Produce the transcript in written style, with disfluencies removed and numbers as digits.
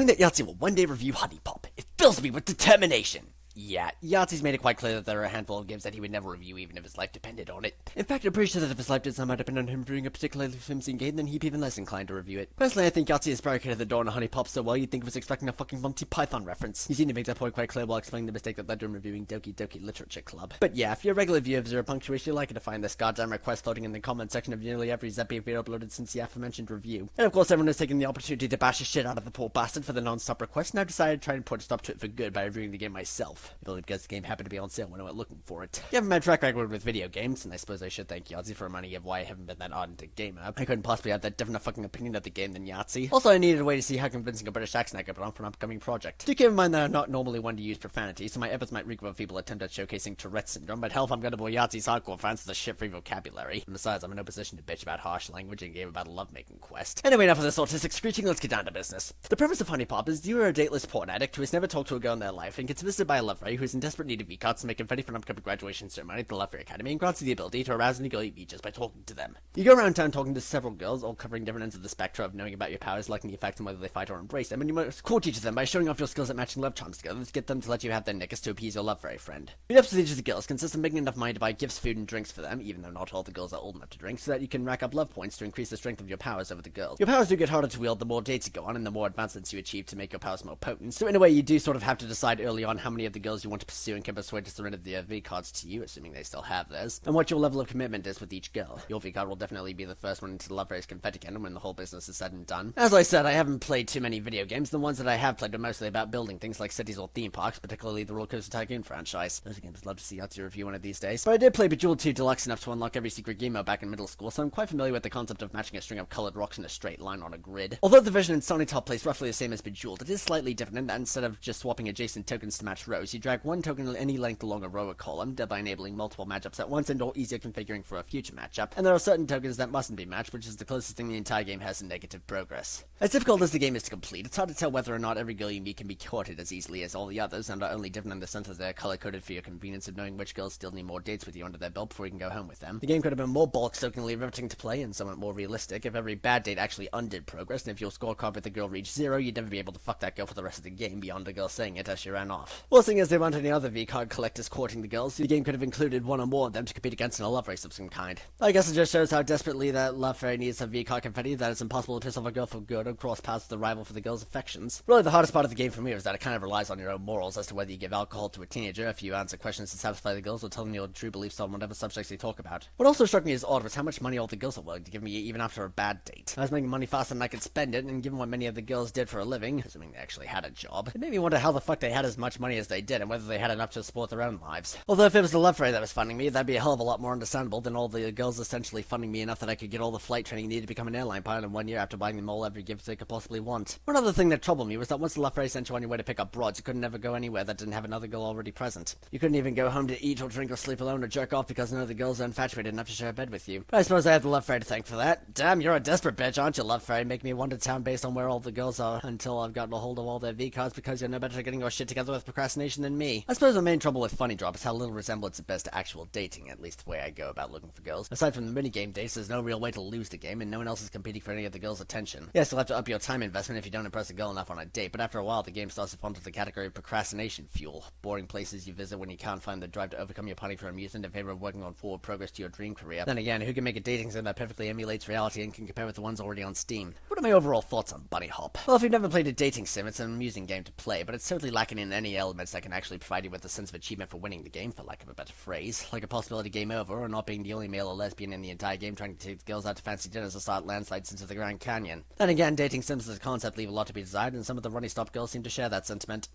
Knowing that Yahtzee will one day review HuniePop, it fills me with determination. Yeah, Yahtzee's made it quite clear that there are a handful of games that he would never review even if his life depended on it. In fact, I'm pretty sure that if his life did somehow depend on him reviewing a particularly flimsy game, then he'd be even less inclined to review it. Personally, I think Yahtzee has barricaded the door on HuniePop so well you'd think he was expecting a fucking Monty Python reference. He seemed to make that point quite clear while explaining the mistake that led to him reviewing Doki Doki Literature Club. But yeah, if you're a regular viewer of Zero Punctuation, you're likely to find this goddamn request floating in the comment section of nearly every Zeppo video uploaded since the aforementioned review. And of course, everyone has taken the opportunity to bash the shit out of the poor bastard for the non-stop request, and I've decided to try and put a stop to it for good by reviewing the game myself. If only because the game happened to be on sale when I went looking for it. Given my track record with video games, and I suppose I should thank Yahtzee for reminding me of why I haven't been that ardent a gamer, I couldn't possibly have that different a fucking opinion of the game than Yahtzee. Also, I needed a way to see how convincing a British accent I could put on for an upcoming project. Do keep in mind that I'm not normally one to use profanity, so my efforts might reek of a feeble attempt at showcasing Tourette's syndrome, but hell if I'm gonna bore Yahtzee's hardcore fans with a shit-free vocabulary. And besides, I'm in no position to bitch about harsh language in a game about a lovemaking quest. Anyway, enough of this autistic screeching, let's get down to business. The premise of HuniePop is you are a dateless porn addict who has never talked to a girl in their life and gets visited by a love ray who is in desperate need of V-cards to make him ready for an upcoming graduation ceremony at the Love Ray Academy and grants you the ability to arouse any girl you meet just by talking to them. You go around town talking to several girls, all covering different ends of the spectrum of knowing about your powers, liking the effect on whether they fight or embrace them, and you must court each of them by showing off your skills at matching love charms together to get them to let you have their knickers to appease your love fairy friend. Meet ups with each of the girls consists of making enough money to buy gifts, food, and drinks for them, even though not all the girls are old enough to drink, so that you can rack up love points to increase the strength of your powers over the girls. Your powers do get harder to wield the more dates you go on and the more advancements you achieve to make your powers more potent, so in a way you do sort of have to decide early on how many of the girls you want to pursue and can persuade to surrender their V-cards to you, assuming they still have theirs, and what your level of commitment is with each girl. Your V-card will definitely be the first one into the Love Race confetti cannon when the whole business is said and done. As I said, I haven't played too many video games. The ones that I have played are mostly about building things like cities or theme parks, particularly the Roller Coaster Tycoon franchise. Those games I'd love to see Yahtzee review one of these days. But I did play Bejeweled 2 Deluxe enough to unlock every secret game mode back in middle school, so I'm quite familiar with the concept of matching a string of colored rocks in a straight line on a grid. Although the version in Sonic Top plays roughly the same as Bejeweled, it is slightly different in that instead of just swapping adjacent tokens to match rows, you drag one token any length along a row or column, thereby enabling multiple matchups at once and or easier configuring for a future matchup, and there are certain tokens that mustn't be matched, which is the closest thing the entire game has to negative progress. As difficult as the game is to complete, it's hard to tell whether or not every girl you meet can be courted as easily as all the others, and are only different in the sense that they're color-coded for your convenience of knowing which girls still need more dates with you under their belt before you can go home with them. The game could have been more bulk-soakingly riveting to play and somewhat more realistic if every bad date actually undid progress, and if your scorecard with the girl reached 0, you'd never be able to fuck that girl for the rest of the game beyond the girl saying it as she ran off. Well, seeing as there weren't any other V-card collectors courting the girls, the game could have included one or more of them to compete against in a love race of some kind. I guess it just shows how desperately that love fairy needs some V-card confetti that it's impossible to piss off a girl for good or cross paths with the rival for the girl's affections. Really, the hardest part of the game for me is that it kind of relies on your own morals as to whether you give alcohol to a teenager if you answer questions to satisfy the girls or tell them your true beliefs on whatever subjects they talk about. What also struck me as odd was how much money all the girls are willing to give me even after a bad date. I was making money faster than I could spend it, and given what many of the girls did for a living, assuming they actually had a job, it made me wonder how the fuck they had as much money as they did and whether they had enough to support their own lives. Although if it was the love fairy that was funding me, that'd be a hell of a lot more understandable than all the girls essentially funding me enough that I could get all the flight training needed to become an airline pilot in 1 year after buying them all every gift they could possibly want. One other thing that troubled me was that once the love fairy sent you on your way to pick up broads, you couldn't ever go anywhere that didn't have another girl already present. You couldn't even go home to eat or drink or sleep alone or jerk off because none of the girls are infatuated enough to share a bed with you. But I suppose I have the love fairy to thank for that. Damn, you're a desperate bitch, aren't you, love fairy? Make me wander town based on where all the girls are until I've gotten a hold of all their V-cards because you're no better at getting your shit together with procrastination than me. I suppose the main trouble with Funny Drop is how little resemblance it bears to actual dating, at least the way I go about looking for girls. Aside from the minigame dates, there's no real way to lose the game, and no one else is competing for any of the girls' attention. Yes, you'll have to up your time investment if you don't impress a girl enough on a date, but after a while the game starts to fall into the category of procrastination fuel. Boring places you visit when you can't find the drive to overcome your pining for amusement in favor of working on forward progress to your dream career. Then again, who can make a dating sim that perfectly emulates reality and can compare with the ones already on Steam? What are my overall thoughts on Bunny Hop? Well, if you've never played a dating sim, it's an amusing game to play, but it's totally lacking in any elements that can actually provide you with a sense of achievement for winning the game, for lack of a better phrase, like a possibility game over, or not being the only male or lesbian in the entire game trying to take the girls out to fancy dinners or start landslides into the Grand Canyon. Then again, dating sims as a concept leave a lot to be desired, and some of the runny stop girls seem to share that sentiment.